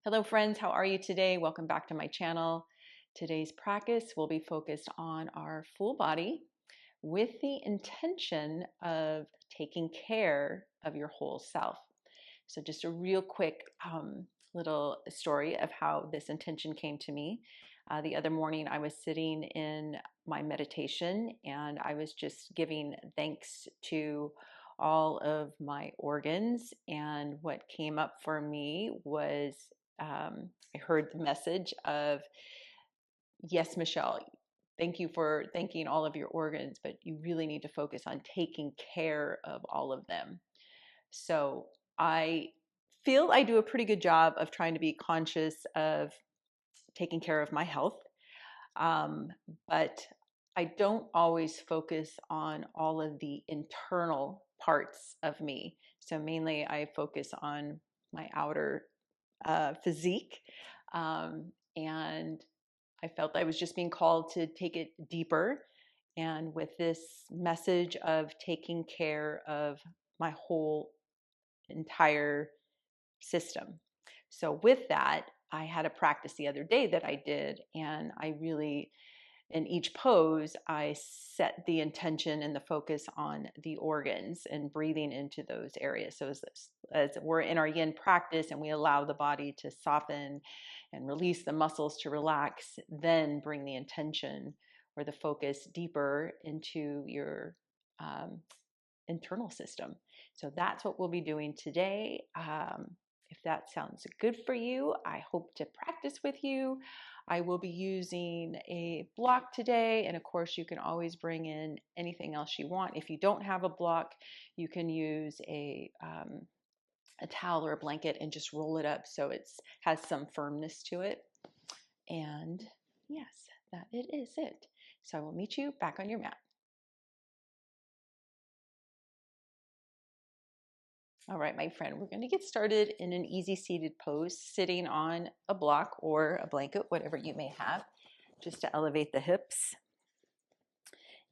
Hello friends, how are you today? Welcome back to my channel. Today's practice will be focused on our full body with the intention of taking care of your whole self. So just a real quick little story of how this intention came to me. The other morning I was sitting in my meditation and I was just giving thanks to all of my organs, and what came up for me was I heard the message of, yes, Michelle, thank you for thanking all of your organs, but you really need to focus on taking care of all of them. So I feel I do a pretty good job of trying to be conscious of taking care of my health, um, but I don't always focus on all of the internal parts of me. So mainly I focus on my outer physique. And I felt I was just being called to take it deeper. And with this message of taking care of my whole entire system. So, with that, I had a practice the other day that I did, and I really, in each pose, I set the intention and the focus on the organs and breathing into those areas. So as we're in our yin practice and we allow the body to soften and release the muscles to relax, then bring the intention or the focus deeper into your um, internal system. So that's what we'll be doing today. If that sounds good for you, I hope to practice with you. I will be using a block today, and of course you can always bring in anything else you want. If you don't have a block, you can use a towel or a blanket and just roll it up so it has some firmness to it. And yes, that it is it. So I will meet you back on your mat. All right, my friend, we're going to get started in an easy seated pose, sitting on a block or a blanket, whatever you may have, just to elevate the hips.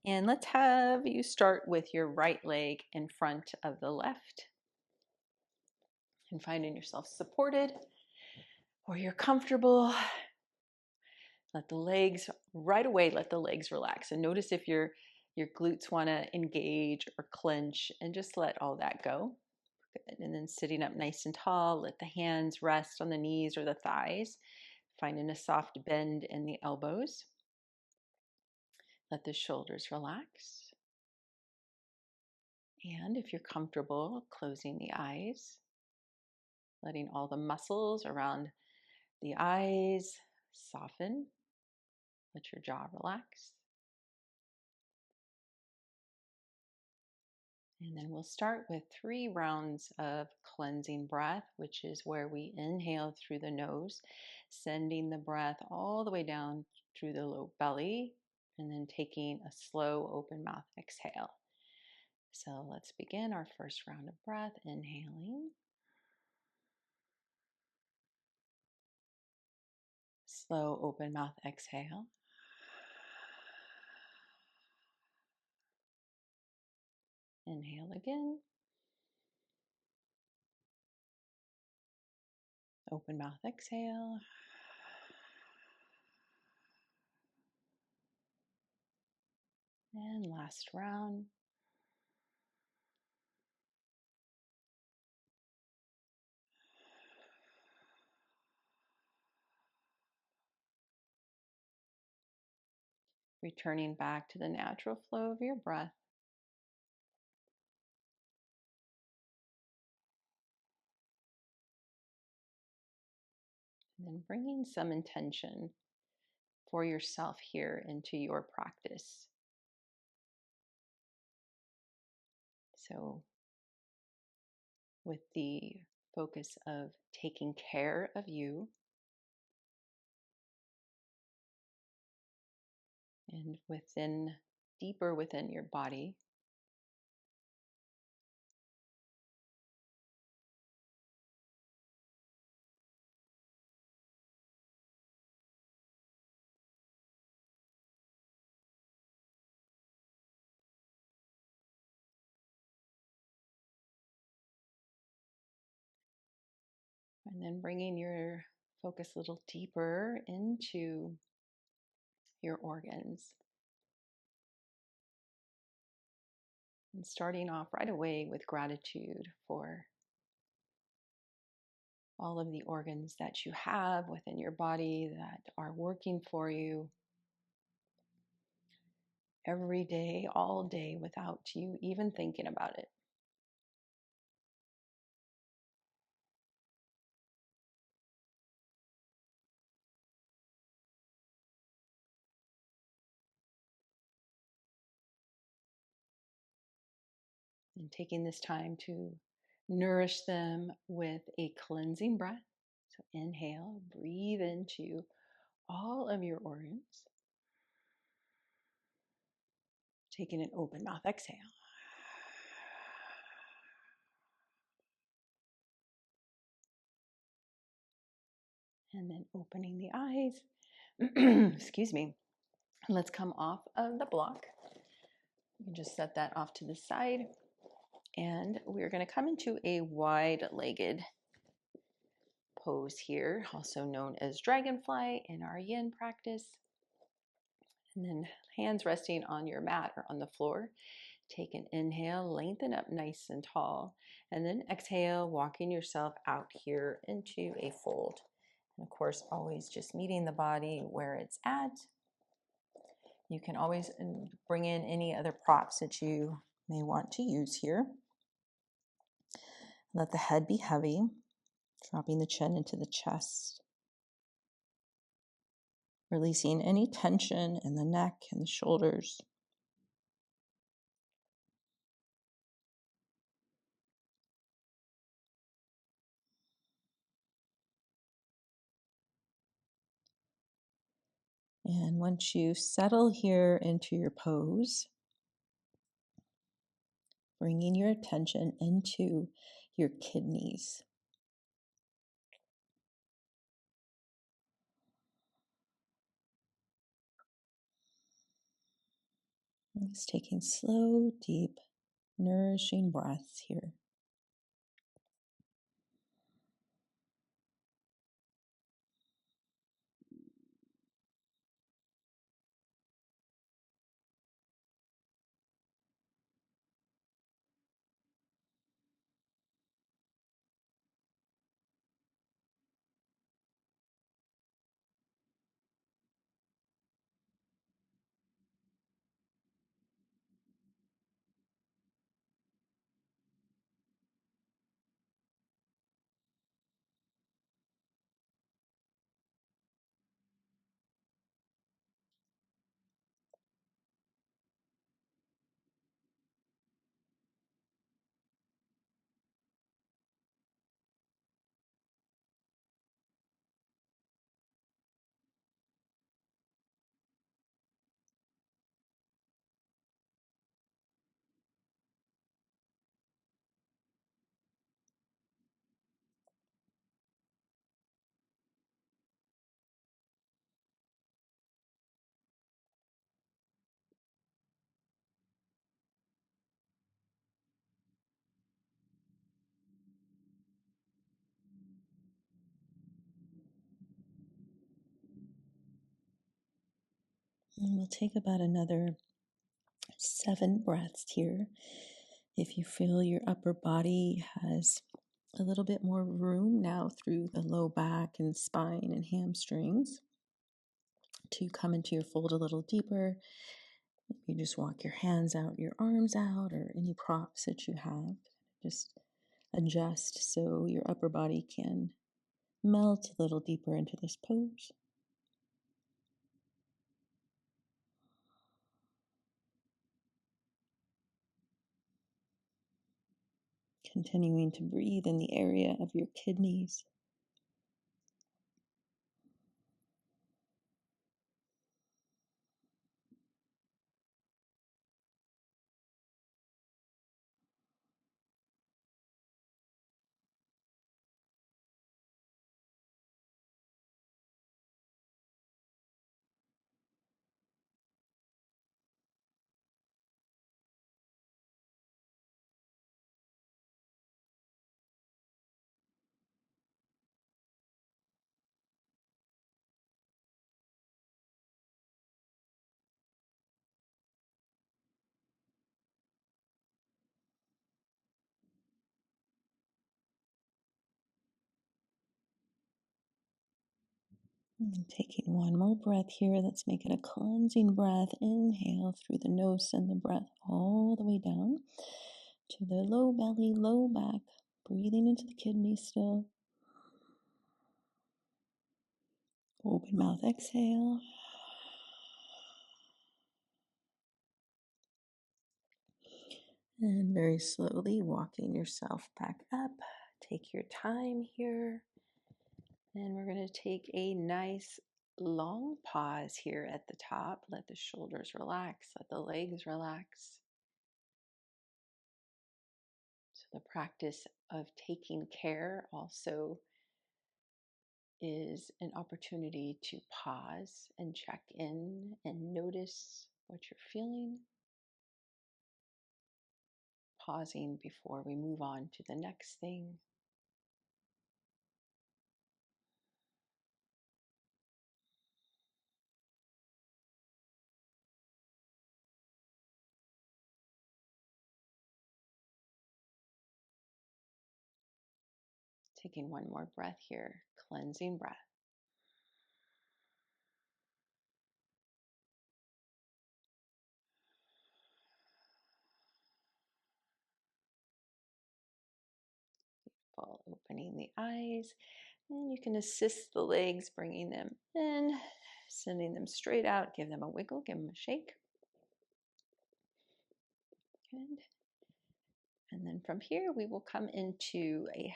And let's have you start with your right leg in front of the left and finding yourself supported or you're comfortable. Let the legs, right away, let the legs relax. And notice if your glutes want to engage or clench, and just let all that go. Good. And then sitting up nice and tall, let the hands rest on the knees or the thighs, finding a soft bend in the elbows. Let the shoulders relax. And if you're comfortable, closing the eyes, letting all the muscles around the eyes soften. Let your jaw relax. And then we'll start with 3 rounds of cleansing breath, which is where we inhale through the nose, sending the breath all the way down through the low belly, and then taking a slow open mouth exhale. So let's begin our first round of breath, inhaling. Slow open mouth exhale. Inhale again. Open mouth exhale. And last round. Returning back to the natural flow of your breath. And then bringing some intention for yourself here into your practice. So, with the focus of taking care of you, and deeper within your body, and then bringing your focus a little deeper into your organs. And starting off right away with gratitude for all of the organs that you have within your body that are working for you every day, all day, without you even thinking about it. And taking this time to nourish them with a cleansing breath. So inhale, breathe into all of your organs. Taking an open mouth exhale. And then opening the eyes. Excuse me. Let's come off of the block. You can just set that off to the side. And we're going to come into a wide-legged pose here, also known as dragonfly in our yin practice. And then hands resting on your mat or on the floor. Take an inhale, lengthen up nice and tall. And then exhale, walking yourself out here into a fold. And of course, always just meeting the body where it's at. You can always bring in any other props that you may want to use here. Let the head be heavy, dropping the chin into the chest. Releasing any tension in the neck and the shoulders. And once you settle here into your pose, bringing your attention into your kidneys. Just taking slow, deep, nourishing breaths here. And we'll take about another 7 breaths here. If you feel your upper body has a little bit more room now through the low back and spine and hamstrings to come into your fold a little deeper, you just walk your hands out, your arms out, or any props that you have. Just adjust so your upper body can melt a little deeper into this pose. Continuing to breathe in the area of your kidneys. And taking one more breath here. Let's make it a cleansing breath. Inhale through the nose, send the breath all the way down to the low belly, low back. Breathing into the kidneys still. Open mouth, exhale. And very slowly walking yourself back up. Take your time here. And we're going to take a nice long pause here at the top. Let the shoulders relax, let the legs relax. So the practice of taking care also is an opportunity to pause and check in and notice what you're feeling. Pausing before we move on to the next thing. Taking one more breath here, cleansing breath. Full opening the eyes. And you can assist the legs, bringing them in, sending them straight out. Give them a wiggle, give them a shake. Good. And then from here, we will come into a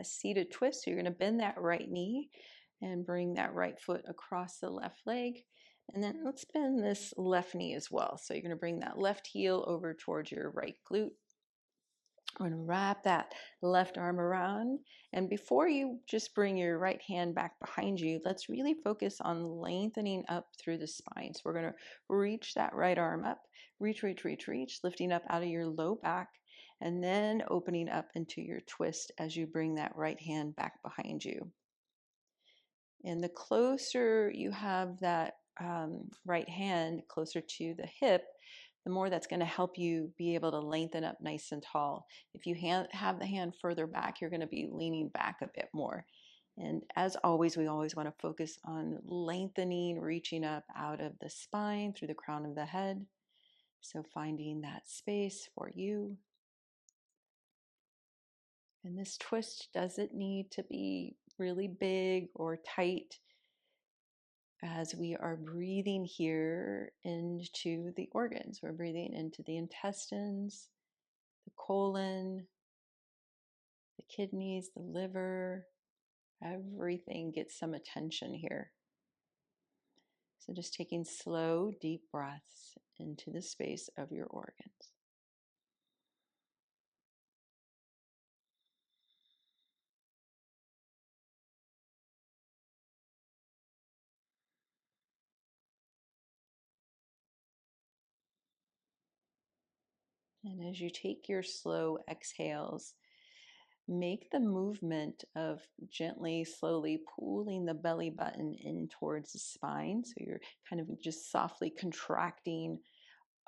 seated twist. So you're going to bend that right knee and bring that right foot across the left leg. And then let's bend this left knee as well. So you're going to bring that left heel over towards your right glute. I'm going to wrap that left arm around. And before you just bring your right hand back behind you, let's really focus on lengthening up through the spine. So we're going to reach that right arm up, reach, reach, reach, reach, lifting up out of your low back, and then opening up into your twist as you bring that right hand back behind you. And the closer you have that right hand closer to the hip, the more that's going to help you be able to lengthen up nice and tall. If you have the hand further back, you're going to be leaning back a bit more. And as always, we always want to focus on lengthening, reaching up out of the spine through the crown of the head. So finding that space for you. And this twist doesn't need to be really big or tight as we are breathing here into the organs. We're breathing into the intestines, the colon, the kidneys, the liver. Everything gets some attention here. So just taking slow, deep breaths into the space of your organs. And as you take your slow exhales, make the movement of gently, slowly pulling the belly button in towards the spine. So you're kind of just softly contracting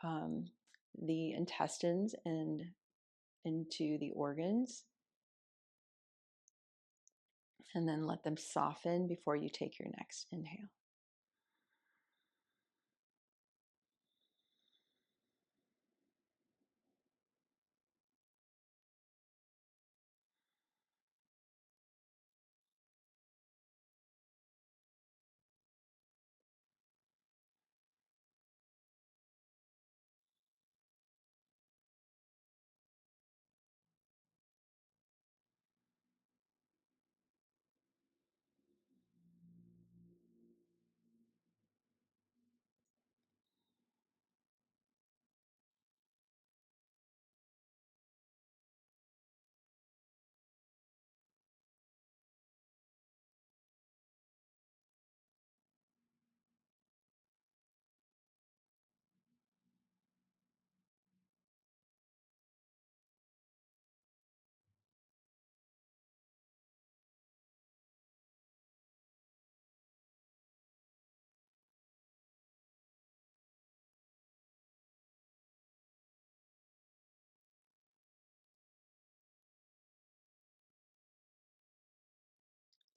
the intestines and into the organs. And then let them soften before you take your next inhale.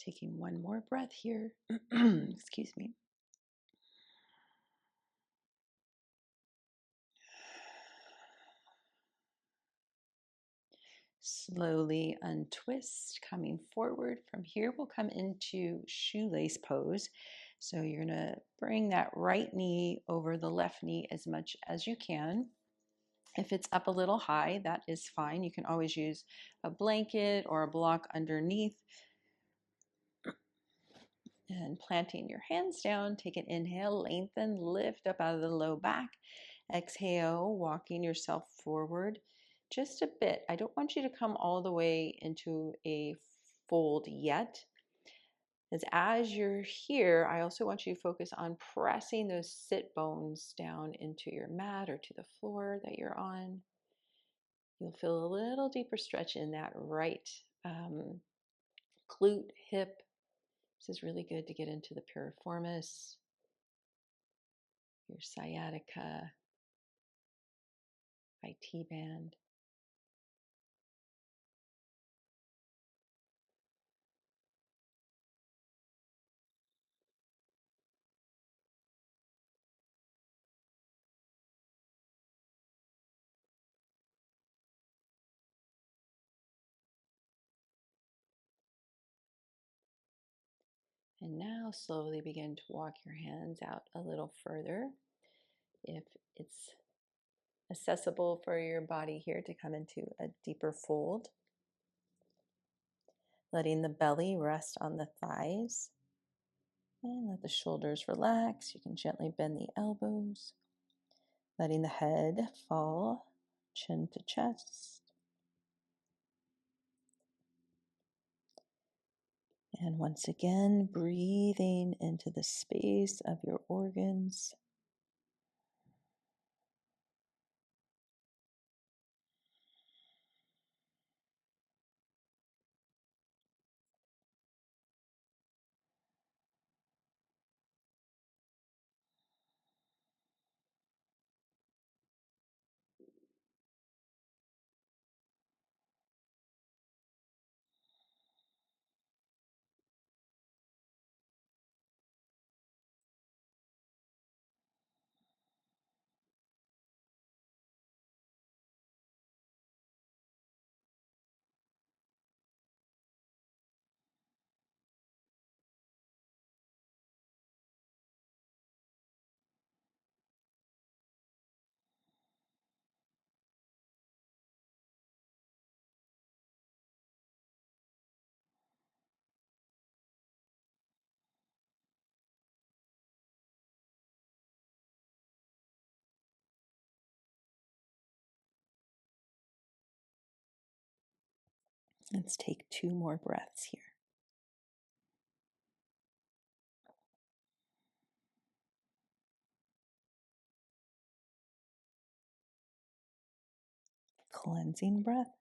Taking one more breath here. Excuse me. Slowly untwist, coming forward. From here, we'll come into shoelace pose. So you're going to bring that right knee over the left knee as much as you can. If it's up a little high, that is fine. You can always use a blanket or a block underneath. And planting your hands down, take an inhale, lengthen, lift up out of the low back. Exhale, walking yourself forward just a bit. I don't want you to come all the way into a fold yet. As you're here, I also want you to focus on pressing those sit bones down into your mat or to the floor that you're on. You'll feel a little deeper stretch in that right glute, hip. This is really good to get into the piriformis, your sciatica, IT band. And now slowly begin to walk your hands out a little further. If it's accessible for your body here to come into a deeper fold, letting the belly rest on the thighs and let the shoulders relax. You can gently bend the elbows, letting the head fall chin to chest. And once again, breathing into the space of your organs. Let's take 2 more breaths here. Cleansing breath.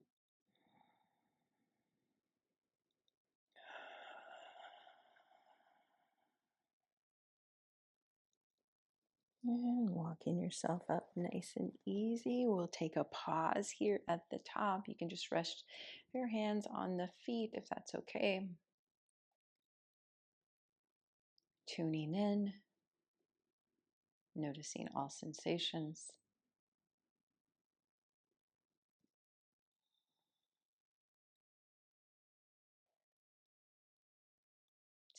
And walking yourself up nice and easy. We'll take a pause here at the top. You can just rest your hands on the feet if that's okay. Tuning in, noticing all sensations.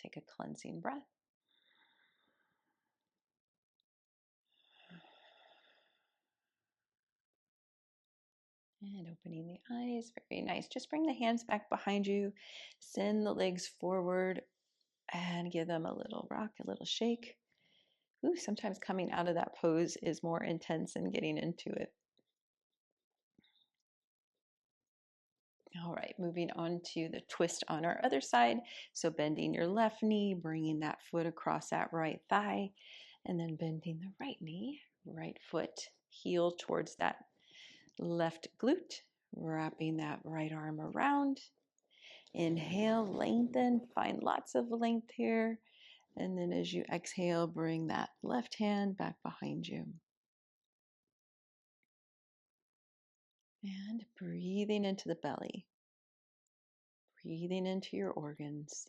Take a cleansing breath. And opening the eyes, very nice. Just bring the hands back behind you. Send the legs forward and give them a little rock, a little shake. Ooh, sometimes coming out of that pose is more intense than getting into it. All right, moving on to the twist on our other side. So bending your left knee, bringing that foot across that right thigh, and then bending the right knee, right foot, heel towards that left glute, wrapping that right arm around. Inhale, lengthen, find lots of length here. And then as you exhale, bring that left hand back behind you. And breathing into the belly, breathing into your organs.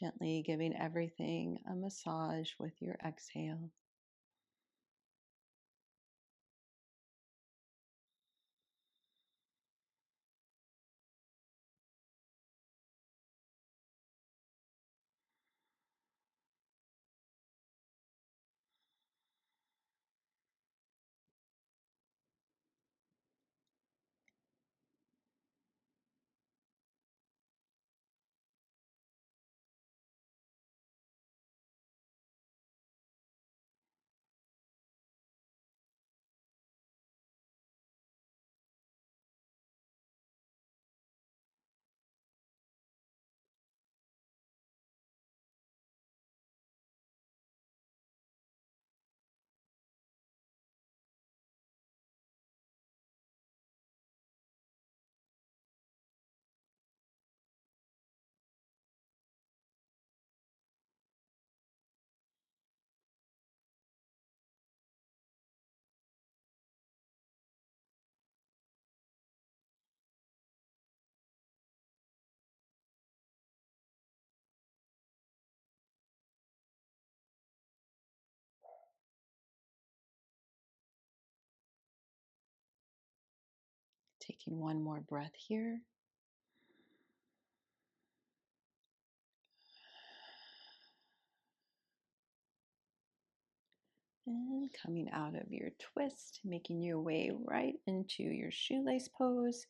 Gently giving everything a massage with your exhale. Taking one more breath here. And coming out of your twist, making your way right into your shoelace pose.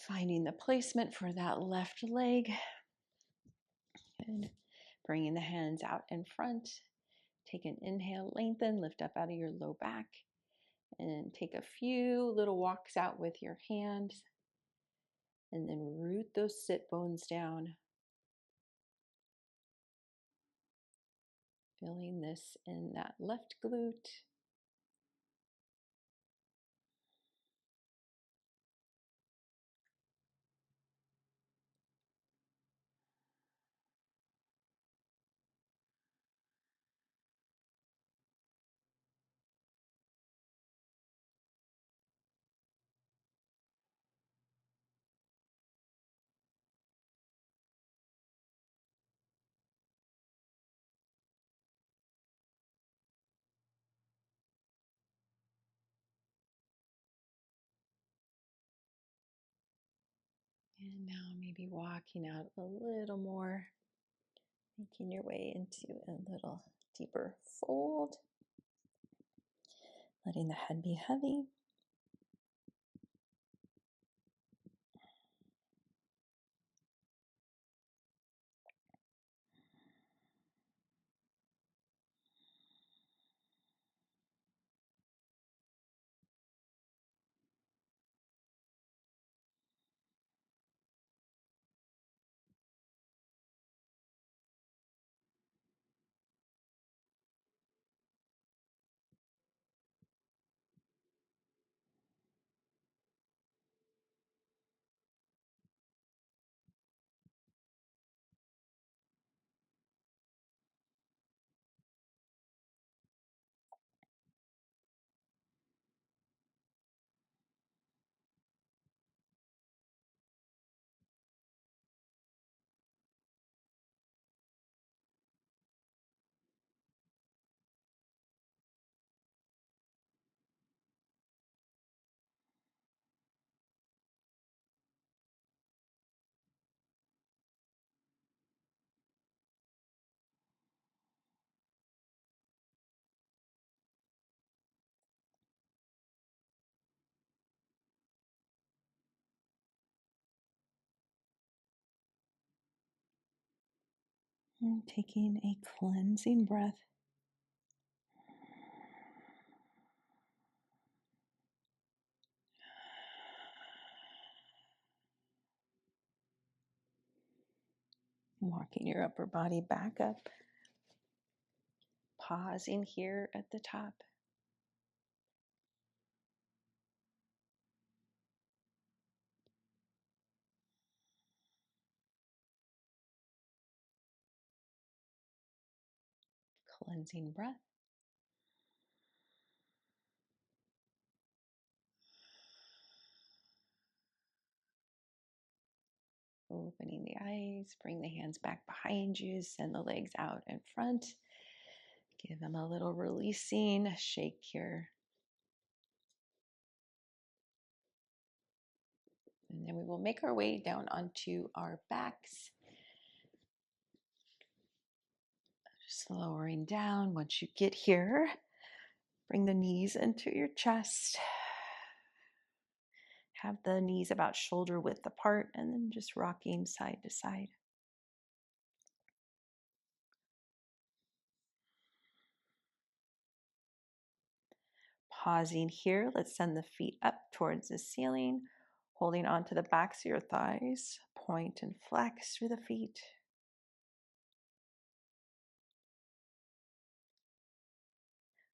Finding the placement for that left leg. And bringing the hands out in front. Take an inhale, lengthen, lift up out of your low back. And take a few little walks out with your hands. And then root those sit bones down. Feeling this in that left glute. And now maybe walking out a little more, making your way into a little deeper fold, letting the head be heavy. And taking a cleansing breath. Walking your upper body back up. Pausing here at the top. Cleansing breath. Opening the eyes, bring the hands back behind you, send the legs out in front. Give them a little releasing shake here. And then we will make our way down onto our backs. Just lowering down. Once you get here, bring the knees into your chest. Have the knees about shoulder width apart, and then just rocking side to side. Pausing here, let's send the feet up towards the ceiling, holding onto the backs of your thighs. Point and flex through the feet.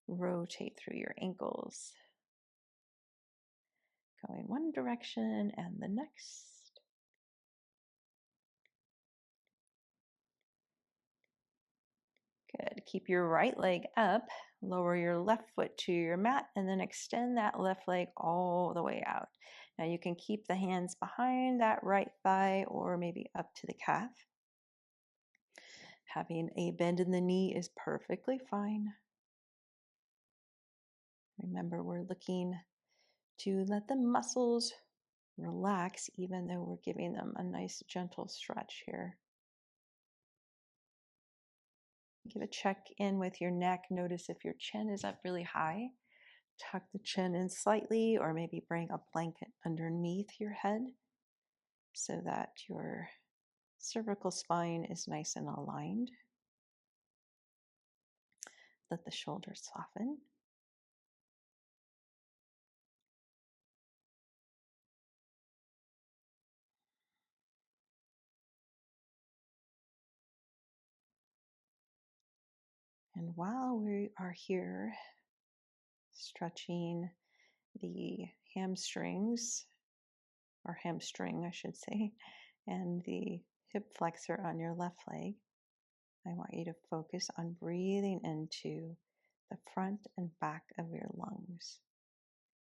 Rotate through your ankles. Going one direction and the next. Good. Keep your right leg up. Lower your left foot to your mat and then extend that left leg all the way out. Now you can keep the hands behind that right thigh or maybe up to the calf. Having a bend in the knee is perfectly fine. Remember, we're looking to let the muscles relax even though we're giving them a nice gentle stretch here. Give a check in with your neck. Notice if your chin is up really high. Tuck the chin in slightly, or maybe bring a blanket underneath your head so that your cervical spine is nice and aligned. Let the shoulders soften. And while we are here, stretching the hamstrings, or hamstring, I should say, and the hip flexor on your left leg, I want you to focus on breathing into the front and back of your lungs.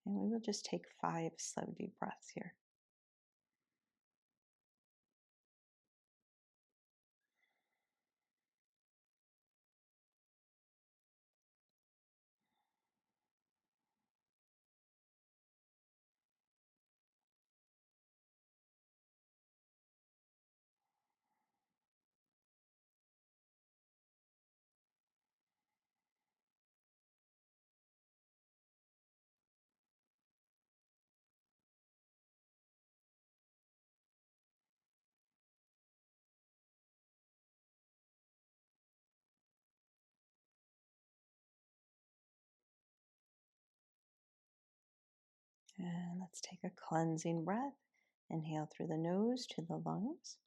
And we will just take 5 slow, deep breaths here. And let's take a cleansing breath. Inhale through the nose to the lungs.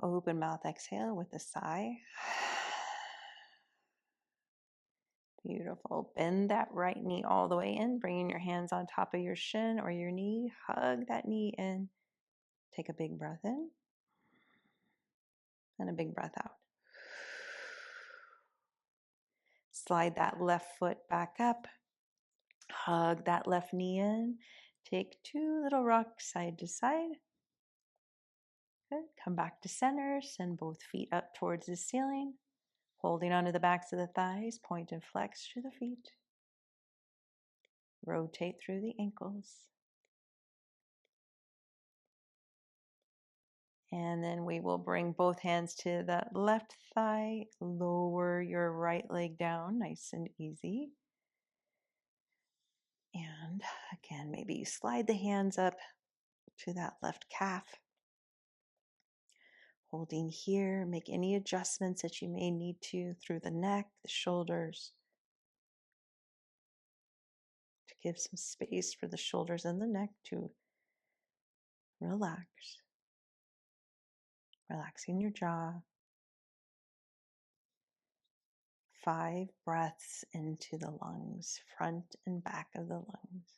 Open mouth, exhale with a sigh. Beautiful. Bend that right knee all the way in, bringing your hands on top of your shin or your knee. Hug that knee in. Take a big breath in and a big breath out. Slide that left foot back up. Hug that left knee in. Take 2 little rocks side to side. Good. Come back to center. Send both feet up towards the ceiling. Holding onto the backs of the thighs. Point and flex through the feet. Rotate through the ankles. And then we will bring both hands to the left thigh. Lower your right leg down, nice and easy. And again, maybe you slide the hands up to that left calf. Holding here, make any adjustments that you may need to through the neck, the shoulders, to give some space for the shoulders and the neck to relax. Relaxing your jaw. 5 breaths into the lungs, front and back of the lungs.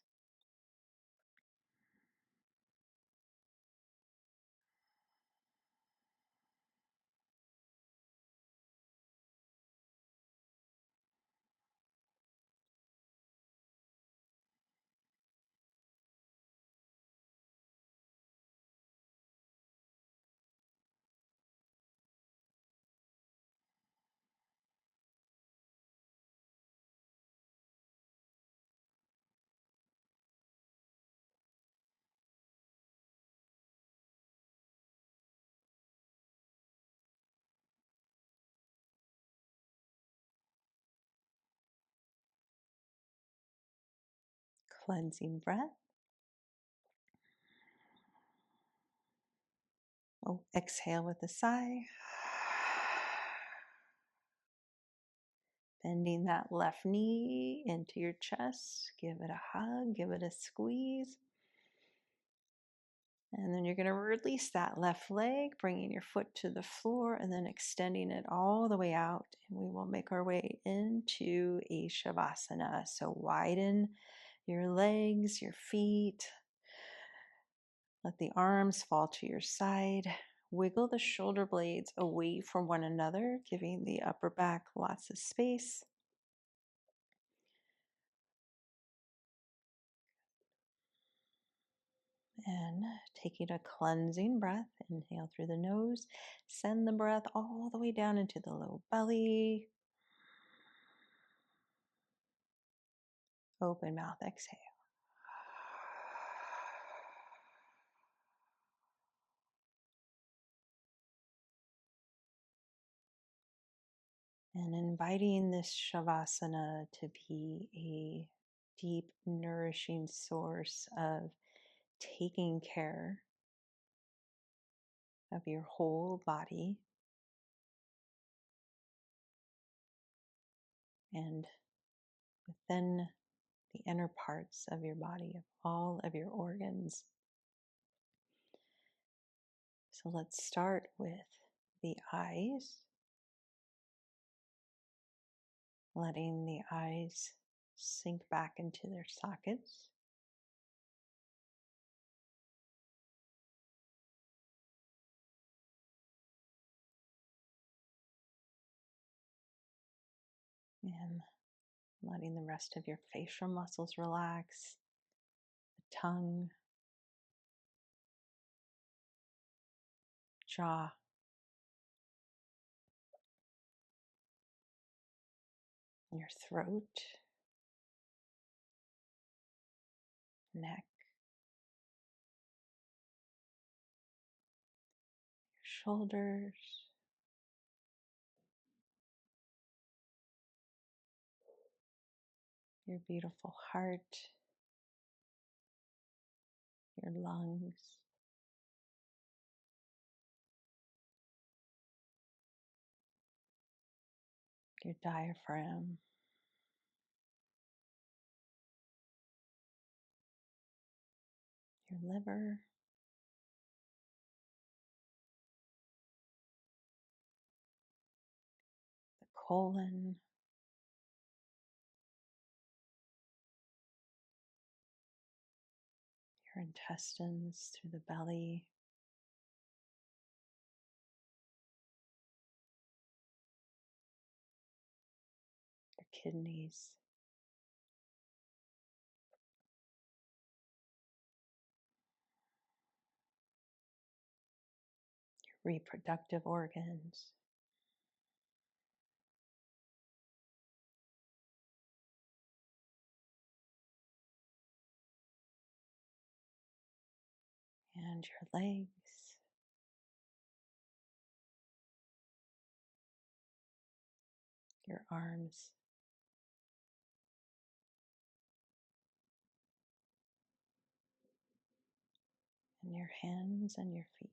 cleansing breath. Oh, exhale with a sigh. Bending that left knee into your chest. Give it a hug, give it a squeeze. And then you're going to release that left leg, bringing your foot to the floor and then extending it all the way out. And we will make our way into a Shavasana. So widen your legs, your feet. Let the arms fall to your side. Wiggle the shoulder blades away from one another, giving the upper back lots of space. And taking a cleansing breath, inhale through the nose, send the breath all the way down into the low belly. Open mouth, exhale. And inviting this Shavasana to be a deep, nourishing source of taking care of your whole body and within the inner parts of your body, of all of your organs. So let's start with the eyes, letting the eyes sink back into their sockets. And letting the rest of your facial muscles relax, the tongue, jaw, your throat, neck, your shoulders, your beautiful heart, your lungs, your diaphragm, your liver, the colon, your intestines through the belly, your kidneys, your reproductive organs, and your legs, your arms, and your hands and your feet.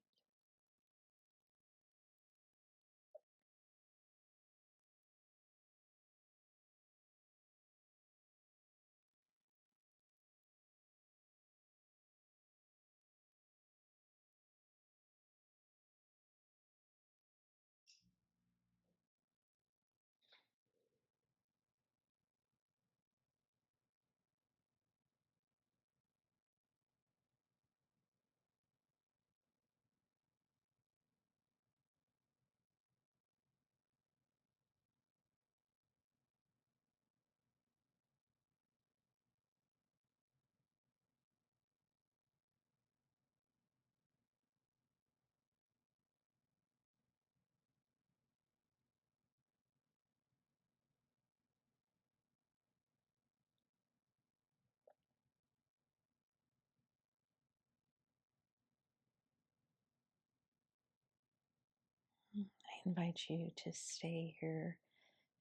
I invite you to stay here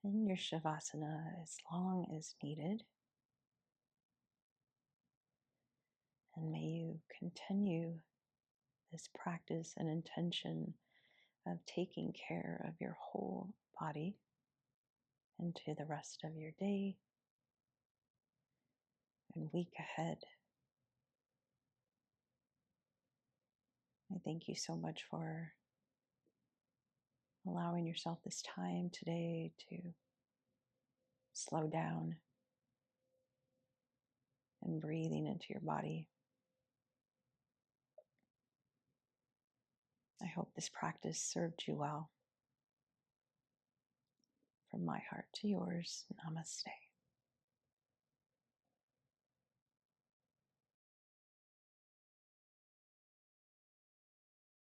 in your Shavasana as long as needed. And may you continue this practice and intention of taking care of your whole body into the rest of your day and week ahead. I thank you so much for allowing yourself this time today to slow down and breathing into your body. I hope this practice served you well. From my heart to yours, namaste.